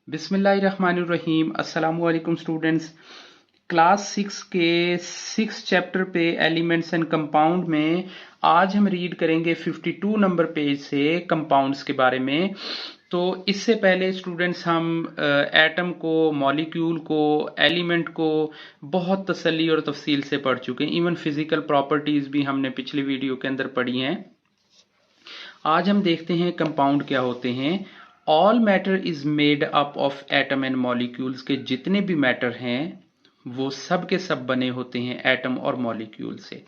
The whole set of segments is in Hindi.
बिस्मिल्लाहिर्रहमानिर्रहीम। अस्सलामुअलैकुम स्टूडेंट्स। क्लास 6 के 6 चैप्टर पे एलिमेंट्स एंड कंपाउंड में आज हम रीड करेंगे 52 नंबर पेज से कंपाउंड्स के बारे में। तो इससे पहले स्टूडेंट्स हम एटम को, मॉलिक्यूल को, एलिमेंट को बहुत तसल्ली और तफसील से पढ़ चुके हैं। इवन फिजिकल प्रॉपर्टीज भी हमने पिछले वीडियो के अंदर पढ़ी हैं। आज हम देखते हैं कंपाउंड क्या होते हैं। All matter is made up of atom and molecules के जितने भी मैटर हैं वो सब के सब बने होते हैं एटम और मॉलिक्यूल से।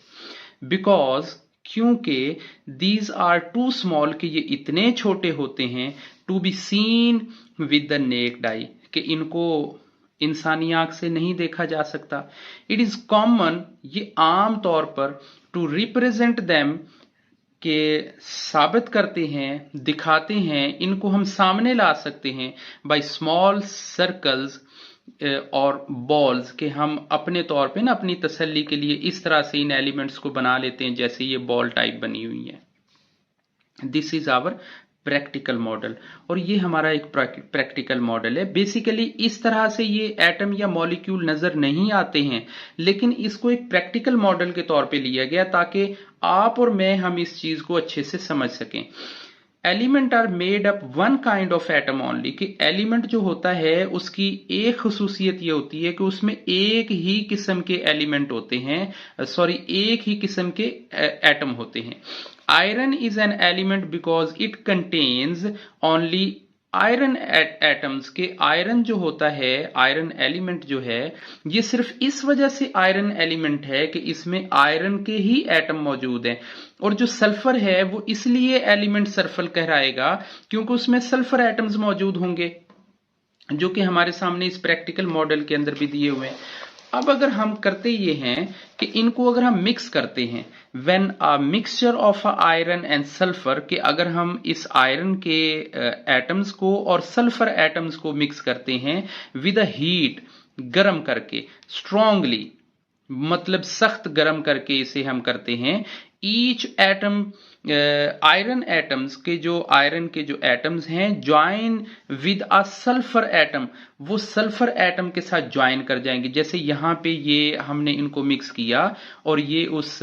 बिकॉज क्योंकि दीज आर टू स्मॉल कि ये इतने छोटे होते हैं to be seen with the naked eye कि इनको इंसानी आंख से नहीं देखा जा सकता। इट इज कॉमन, ये आम तौर पर टू रिप्रेजेंट देम के साबित करते हैं, दिखाते हैं, इनको हम सामने ला सकते हैं बाय स्मॉल सर्कल्स और बॉल्स के हम अपने तौर पे ना अपनी तसल्ली के लिए इस तरह से इन एलिमेंट्स को बना लेते हैं जैसे ये बॉल टाइप बनी हुई है। This is our practical model और ये हमारा एक प्रैक्टिकल मॉडल है। बेसिकली इस तरह से ये एटम या मॉलिक्यूल नजर नहीं आते हैं, लेकिन इसको एक प्रैक्टिकल मॉडल के तौर पे लिया गया ताकि आप और मैं हम इस चीज को अच्छे से समझ सकें। Element are made up one kind of atom only कि एलिमेंट जो होता है उसकी एक खसूसियत ये होती है कि उसमें एक ही किस्म के एलिमेंट होते हैं, एक ही किस्म के एटम होते हैं। Iron is an element because it contains only iron atoms के आयरन जो होता है, आयरन एलिमेंट जो है, ये सिर्फ इस वजह से आयरन एलिमेंट है कि इसमें आयरन के ही एटम मौजूद हैं। और जो सल्फर है वो इसलिए एलिमेंट सल्फर कहलाएगा क्योंकि उसमें सल्फर एटम्स मौजूद होंगे, जो कि हमारे सामने इस प्रैक्टिकल मॉडल के अंदर भी दिए हुए हैं। अब अगर हम करते ये हैं कि इनको अगर हम मिक्स करते हैं, when a mixture of iron and sulphur, कि अगर हम इस आयरन के एटम्स को और सल्फर एटम्स को मिक्स करते हैं विद अ हीट, गर्म करके, स्ट्रांगली मतलब सख्त गर्म करके इसे हम करते हैं, ईच एटम आयरन एटम्स के जो आयरन के जो एटम्स हैं join with a sulphur atom, वो सल्फर एटम के साथ ज्वाइन कर जाएंगे। जैसे यहां पे ये हमने इनको मिक्स किया और ये उस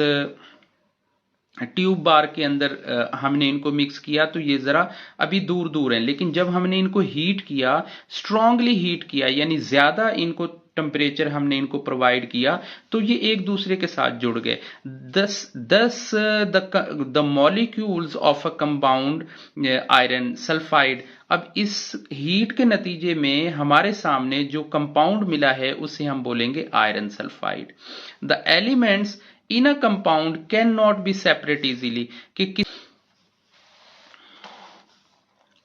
ट्यूब बार के अंदर हमने इनको मिक्स किया तो ये जरा अभी दूर दूर हैं, लेकिन जब हमने इनको हीट किया, स्ट्रांगली हीट किया, यानी ज्यादा इनको टेम्परेचर हमने इनको प्रोवाइड किया, तो ये एक दूसरे के साथ जुड़ गए। दस the molecules of a compound iron sulphide, अब इस हीट के नतीजे में हमारे सामने जो कंपाउंड मिला है उसे हम बोलेंगे iron sulphide. The elements in a compound cannot be separate easily कि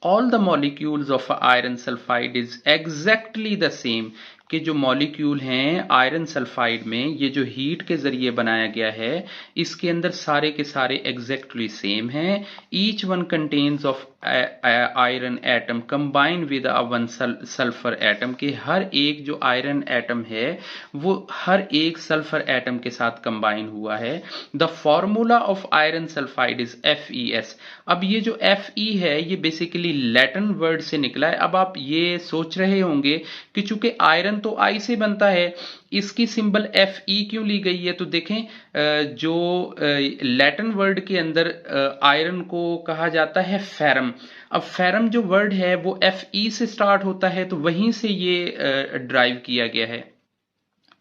all the molecules of iron sulfide is exactly the same कि जो मॉलिक्यूल हैं आयरन सल्फाइड में, ये जो हीट के जरिए बनाया गया है, इसके अंदर सारे के सारे एग्जैक्टली सेम हैं। Each one contains of iron atom combine with a one sulphur atom के हर एक जो आयरन एटम है वो हर एक सल्फर एटम के साथ कंबाइन हुआ है। The formula of iron sulphide is FeS। अब ये जो Fe है ये बेसिकली लैटिन वर्ड से निकला है। अब आप ये सोच रहे होंगे कि चूंकि आयरन तो आई से बनता है, इसकी सिंबल Fe क्यों ली गई है? तो देखें जो लैटिन वर्ड के अंदर आयरन को कहा जाता है फेरम। अब फेरम जो वर्ड है वो Fe से स्टार्ट होता है, तो वहीं से ये ड्राइव किया गया है।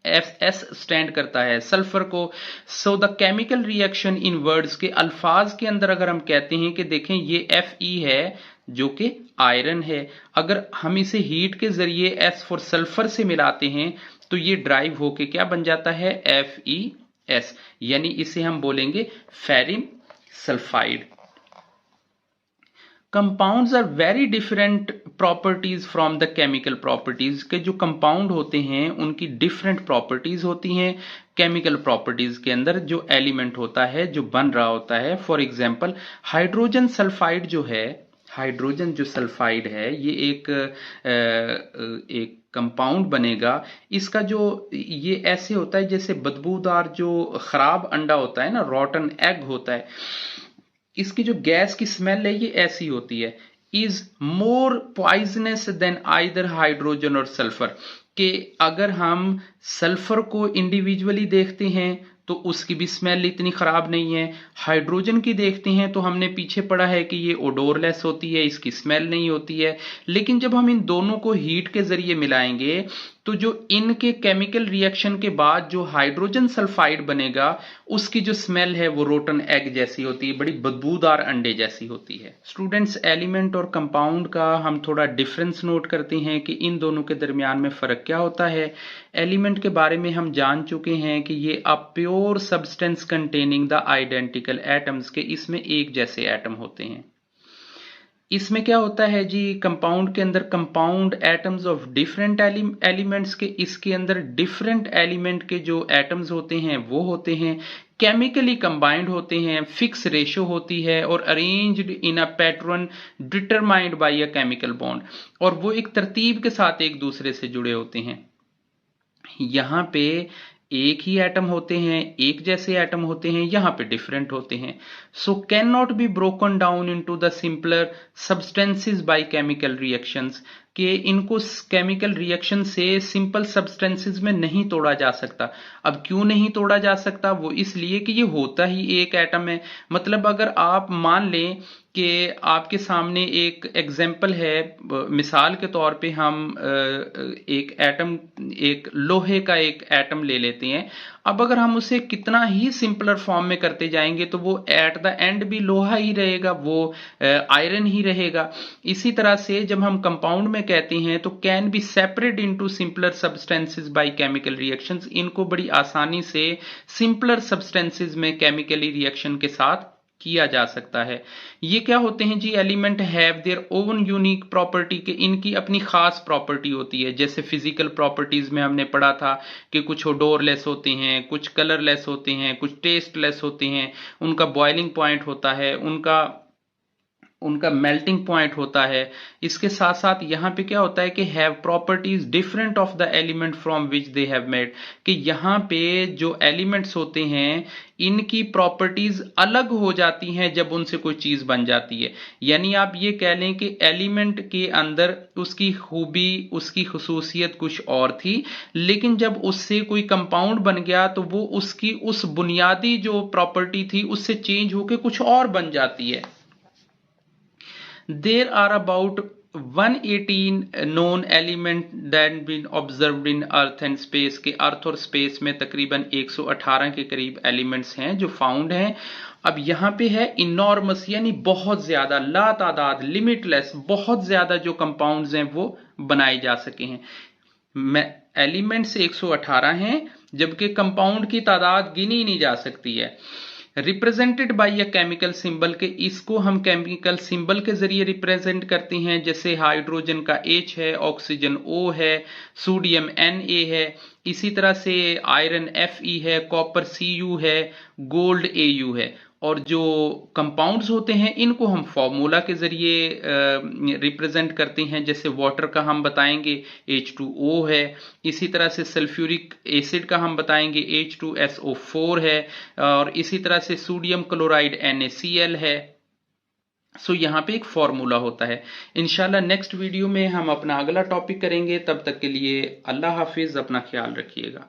एस स्टैंड करता है सल्फर को। So the chemical reaction in words के अल्फाज के अंदर अगर हम कहते हैं कि देखें ये Fe है जो कि आयरन है, अगर हम इसे हीट के जरिए S फॉर सल्फर से मिलाते हैं तो ये ड्राइव होके क्या बन जाता है? FeS, यानी इसे हम बोलेंगे फेरिम sulphide. Compounds are very different properties from the chemical properties के जो कंपाउंड होते हैं उनकी डिफरेंट प्रॉपर्टीज होती हैं केमिकल प्रॉपर्टीज के अंदर जो एलिमेंट होता है जो बन रहा होता है। फॉर एग्जांपल हाइड्रोजन सल्फाइड जो है, हाइड्रोजन जो सल्फाइड है ये एक कंपाउंड बनेगा। इसका जो ये ऐसे होता है जैसे बदबूदार जो खराब अंडा होता है ना, रॉटन एग होता है, इसकी जो गैस की स्मेल है ये ऐसी होती है। Is more poisonous than either hydrogen और सल्फर। कि अगर हम सल्फर को इंडिविजुअली देखते हैं तो उसकी भी स्मेल इतनी खराब नहीं है, हाइड्रोजन की देखते हैं तो हमने पीछे पढ़ा है कि ये ओडोरलेस होती है, इसकी स्मेल नहीं होती है। लेकिन जब हम इन दोनों को हीट के जरिए मिलाएंगे तो जो इनके केमिकल रिएक्शन के बाद जो हाइड्रोजन सल्फाइड बनेगा उसकी जो स्मेल है वो रोटन एग जैसी होती है, बड़ी बदबूदार अंडे जैसी होती है। स्टूडेंट्स, एलिमेंट और कंपाउंड का हम थोड़ा डिफरेंस नोट करते हैं कि इन दोनों के दरमियान में फर्क क्या होता है। एलिमेंट के बारे में हम जान चुके हैं कि ये a pure substance containing the identical atoms, के इसमें एक जैसे एटम होते हैं। इसमें क्या होता है जी, कंपाउंड के अंदर compound atoms of different elements के, इसके अंदर डिफरेंट एलिमेंट के जो एटम्स होते हैं वो होते हैं, केमिकली कंबाइंड होते हैं, फिक्स रेशो होती है और arranged in a pattern determined by a chemical bond, और वो एक तरतीब के साथ एक दूसरे से जुड़े होते हैं। यहां पे एक ही एटम होते हैं, एक जैसे एटम होते हैं, यहां पे डिफरेंट होते हैं। So can not be broken down into the simpler substances by chemical reactions, कि इनको केमिकल रिएक्शन से सिंपल सब्सटेंसेस में नहीं तोड़ा जा सकता। अब क्यों नहीं तोड़ा जा सकता? वो इसलिए कि ये होता ही एक एटम है। मतलब अगर आप मान लें कि आपके सामने एक एग्जाम्पल है, मिसाल के तौर पे हम एक एटम, एक लोहे का एक एटम ले लेते हैं। अब अगर हम उसे कितना ही सिंपलर फॉर्म में करते जाएंगे तो वो एट द एंड भी लोहा ही रहेगा, वो आयरन ही रहेगा। इसी तरह से जब हम कंपाउंड में कहते हैं तो can be separate into simpler substances by chemical reactions, इनको बड़ी आसानी से सिंपलर सब्सटेंसेस में केमिकली रिएक्शन के साथ किया जा सकता है। ये क्या होते हैं जी, element have their own unique property, के इनकी अपनी खास प्रॉपर्टी होती है। जैसे फिजिकल प्रॉपर्टीज में हमने पढ़ा था कि कुछ ओडोरलेस होते हैं, कुछ कलरलेस होते हैं, कुछ टेस्टलेस होते हैं, उनका बॉइलिंग पॉइंट होता है, उनका मेल्टिंग पॉइंट होता है। इसके साथ साथ यहां पे क्या होता है कि have properties different of the element from which they have made, कि यहां पे जो एलिमेंट्स होते हैं इनकी प्रॉपर्टीज अलग हो जाती हैं जब उनसे कोई चीज बन जाती है। यानी आप ये कह लें कि एलिमेंट के अंदर उसकी खूबी, उसकी खसूसियत कुछ और थी, लेकिन जब उससे कोई कंपाउंड बन गया तो वो उसकी उस बुनियादी जो प्रॉपर्टी थी उससे चेंज होकर कुछ और बन जाती है। There are about 118 known element that been observed in Earth and space, के अर्थ और स्पेस में तकरीबन 118 के करीब एलिमेंट्स हैं जो फाउंड हैं। अब यहां पे है इनॉर्मस, यानी बहुत ज्यादा, ला तादाद, लिमिटलेस, बहुत ज्यादा जो कंपाउंड्स हैं वो बनाए जा सके हैं। एलिमेंट्स 118 हैं जबकि कंपाउंड की तादाद गिनी नहीं जा सकती है। Represented by a chemical symbol, के इसको हम केमिकल सिंबल के जरिए रिप्रेजेंट करते हैं। जैसे हाइड्रोजन का H है, ऑक्सीजन O है, सोडियम Na है, इसी तरह से आयरन Fe है, कॉपर Cu है, गोल्ड Au है। और जो कंपाउंड्स होते हैं इनको हम फॉर्मूला के जरिए रिप्रेजेंट करते हैं। जैसे वाटर का हम बताएंगे H2O है, इसी तरह से सल्फ्यूरिक एसिड का हम बताएंगे H2SO4 है, और इसी तरह से सोडियम क्लोराइड NaCl है। सो यहाँ पे एक फॉर्मूला होता है। इंशाल्लाह नेक्स्ट वीडियो में हम अपना अगला टॉपिक करेंगे। तब तक के लिए अल्लाह हाफिज, अपना ख्याल रखिएगा।